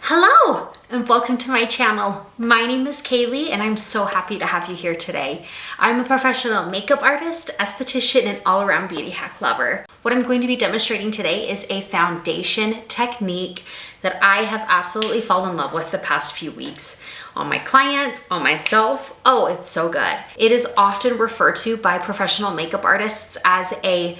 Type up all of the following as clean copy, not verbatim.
Hello and welcome to my channel. My name is Kaylee and I'm so happy to have you here today. I'm a professional makeup artist, esthetician, and all-around beauty hack lover. What I'm going to be demonstrating today is a foundation technique that I have absolutely fallen in love with the past few weeks. On my clients, on myself, oh, it's so good. It is often referred to by professional makeup artists as a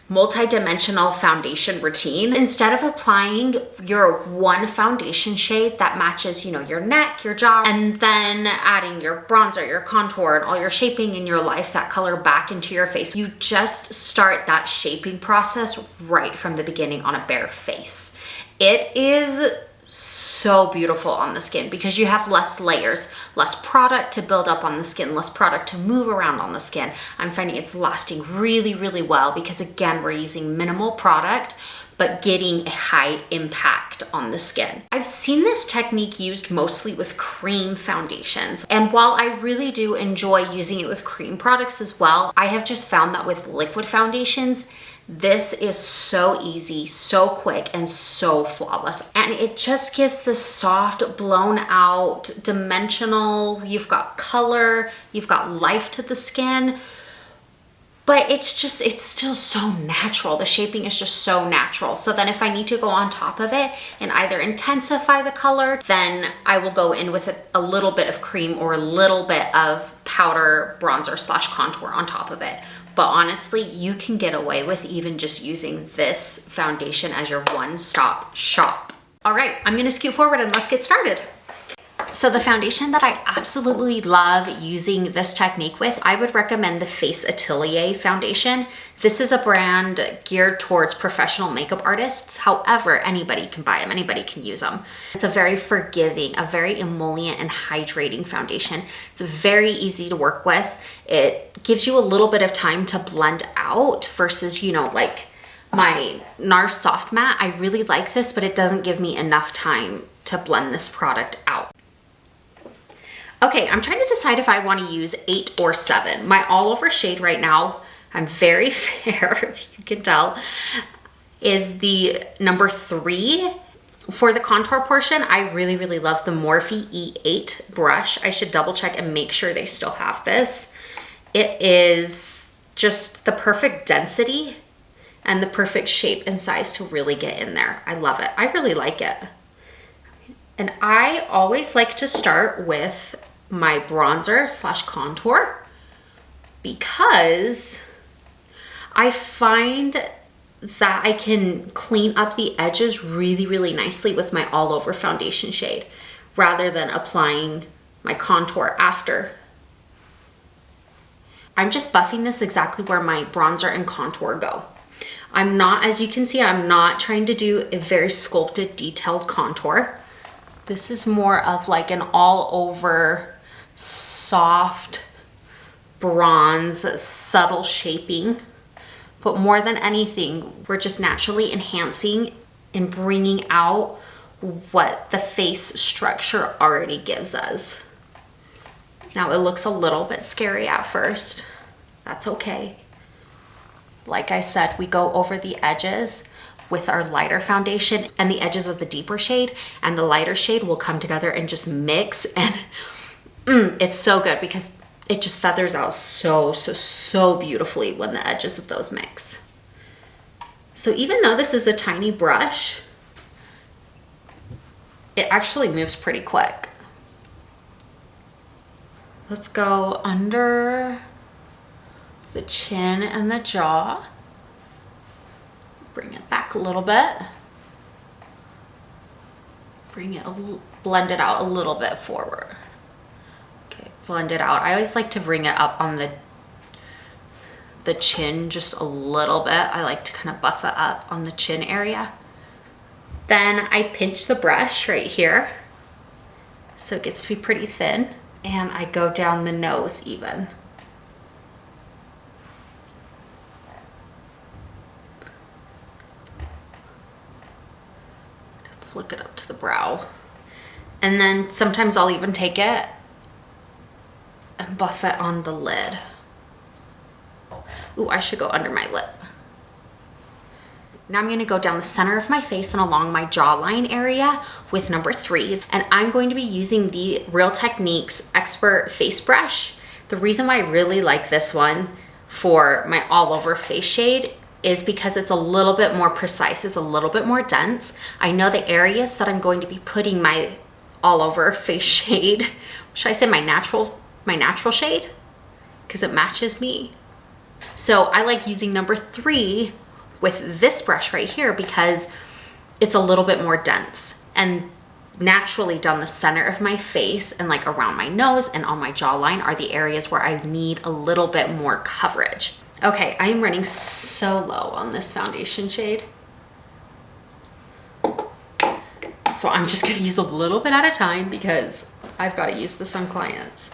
multi-dimensional foundation routine. Instead of applying your one foundation shade that matches, your neck, your jaw, and then adding your bronzer, your contour, and all your shaping in your life, that color back into your face, you just start that shaping process right from the beginning on a bare face. It is so beautiful on the skin because you have less layers, less product to build up on the skin, less product to move around on the skin. I'm finding it's lasting really, really well because again, we're using minimal product, but getting a high impact on the skin. I've seen this technique used mostly with cream foundations. And while I really do enjoy using it with cream products as well, I have just found that with liquid foundations, this is so easy, so quick, and so flawless. And it just gives this soft, blown out, dimensional, you've got color, you've got life to the skin, but it's still so natural. The shaping is just so natural. So then if I need to go on top of it and either intensify the color, then I will go in with a little bit of cream or a little bit of powder, bronzer / contour on top of it. But honestly, you can get away with even just using this foundation as your one-stop shop. All right, I'm gonna scoot forward and let's get started. So the foundation that I absolutely love using this technique with, I would recommend the Face Atelier foundation. This is a brand geared towards professional makeup artists. However, anybody can buy them, anybody can use them. It's a very forgiving, a very emollient and hydrating foundation. It's very easy to work with. It gives you a little bit of time to blend out versus, like my NARS Soft Matte. I really like this, but it doesn't give me enough time to blend this product out. Okay, I'm trying to decide if I want to use 8 or 7. My all over shade right now, I'm very fair, if you can tell, is the number 3. For the contour portion, I really, really love the Morphe E8 brush. I should double check and make sure they still have this. It is just the perfect density and the perfect shape and size to really get in there. I love it. I really like it. And I always like to start with my bronzer / contour because I find that I can clean up the edges really, really nicely with my all over foundation shade rather than applying my contour after. I'm just buffing this exactly where my bronzer and contour go. I'm not, as you can see, I'm not trying to do a very sculpted, detailed contour. This is more of like an all over soft bronze, subtle shaping. But more than anything, we're just naturally enhancing and bringing out what the face structure already gives us. Now it looks a little bit scary at first. That's okay. Like I said, we go over the edges with our lighter foundation and the edges of the deeper shade, and the lighter shade will come together and just mix, and it's so good because it just feathers out so beautifully when the edges of those mix. So even though this is a tiny brush, it actually moves pretty quick. Let's go under the chin and the jaw. Bring it back a little bit. Blend it out a little bit forward. Okay, blend it out. I always like to bring it up on the chin just a little bit. I like to kind of buff it up on the chin area. Then I pinch the brush right here so it gets to be pretty thin, and I go down the nose even. Flick it up to the brow. And then sometimes I'll even take it and buff it on the lid. Ooh, I should go under my lip. Now I'm gonna go down the center of my face and along my jawline area with number 3. And I'm going to be using the Real Techniques Expert Face Brush. The reason why I really like this one for my all over face shade is because it's a little bit more precise. It's a little bit more dense. I know the areas that I'm going to be putting my all over face shade, should I say my natural shade? Because it matches me. So I like using number 3 with this brush right here because it's a little bit more dense and naturally down the center of my face and like around my nose and on my jawline are the areas where I need a little bit more coverage. Okay, I am running so low on this foundation shade. So I'm just gonna use a little bit at a time because I've got to use this on clients.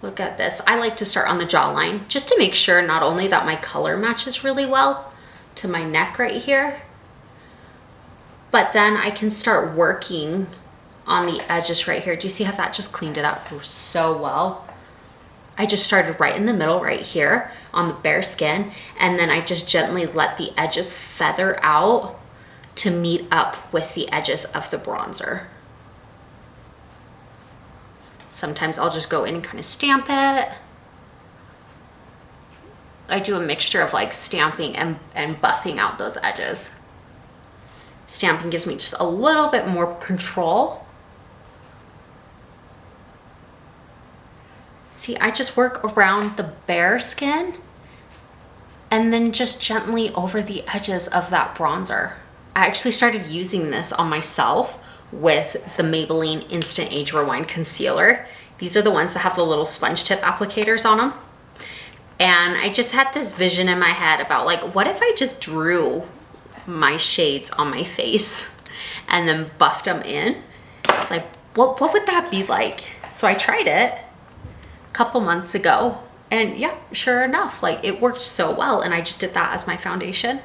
Look at this. I like to start on the jawline just to make sure not only that my color matches really well to my neck right here, but then I can start working on the edges right here. Do you see how that just cleaned it up so well? I just started right in the middle right here on the bare skin, and then I just gently let the edges feather out to meet up with the edges of the bronzer. Sometimes I'll just go in and kind of stamp it. I do a mixture of like stamping and buffing out those edges. Stamping gives me just a little bit more control. See, I just work around the bare skin and then just gently over the edges of that bronzer. I actually started using this on myself with the Maybelline Instant Age Rewind Concealer. These are the ones that have the little sponge tip applicators on them. And I just had this vision in my head about like, what if I just drew my shades on my face and then buffed them in? Like, what would that be like? So I tried it a couple months ago and yeah, sure enough, like it worked so well, and I just did that as my foundation.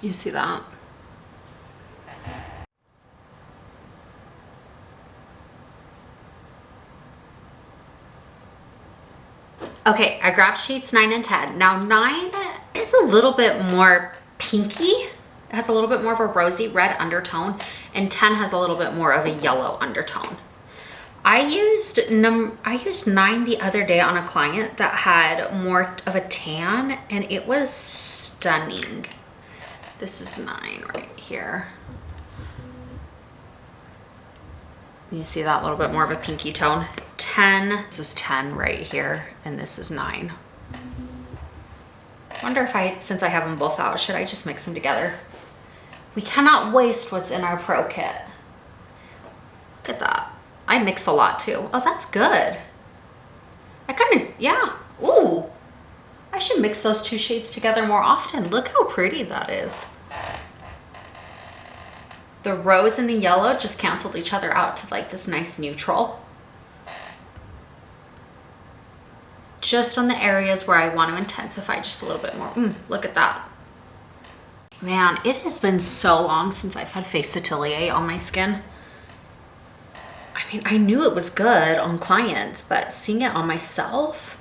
You see that? Okay, I grabbed shades 9 and 10. Now 9 is a little bit more pinky. It has a little bit more of a rosy red undertone, and 10 has a little bit more of a yellow undertone. I used 9 the other day on a client that had more of a tan, and it was stunning. This is 9 right here. You see that little bit more of a pinky tone. 10, this is 10 right here, and this is 9. I wonder if since I have them both out, should I just mix them together? We cannot waste what's in our pro kit. Look at that. I mix a lot too. Oh, that's good. I kind of, yeah. Ooh. I should mix those 2 shades together more often. Look how pretty that is. The rose and the yellow just canceled each other out to like this nice neutral. Just on the areas where I want to intensify just a little bit more. Look at that. Man, it has been so long since I've had Face Atelier on my skin. I mean, I knew it was good on clients, but seeing it on myself,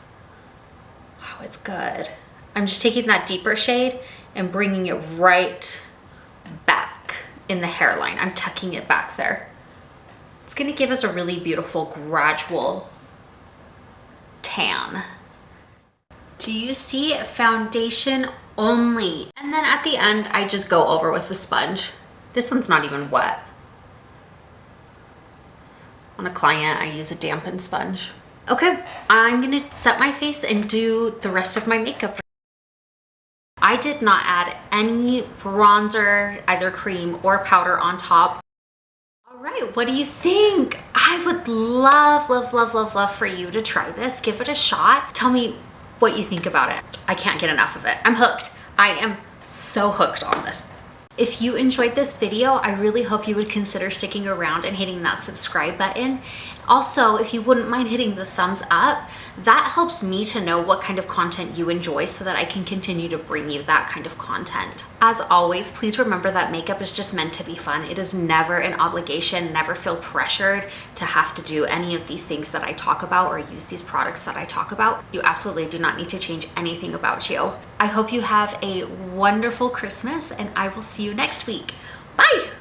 wow, it's good. I'm just taking that deeper shade and bringing it right back in the hairline. I'm tucking it back there. It's gonna give us a really beautiful gradual tan. Do you see foundation only? And then at the end, I just go over with the sponge. This one's not even wet. On a client, I use a dampened sponge. Okay, I'm gonna set my face and do the rest of my makeup. I did not add any bronzer, either cream or powder on top. All right, what do you think? I would love, love, love, love, love for you to try this. Give it a shot. Tell me what you think about it. I can't get enough of it. I'm hooked. I am so hooked on this. If you enjoyed this video, I really hope you would consider sticking around and hitting that subscribe button. Also, if you wouldn't mind hitting the thumbs up, that helps me to know what kind of content you enjoy so that I can continue to bring you that kind of content. As always, please remember that makeup is just meant to be fun. It is never an obligation. Never feel pressured to have to do any of these things that I talk about or use these products that I talk about. You absolutely do not need to change anything about you. I hope you have a wonderful Christmas, and I will see you next week. Bye!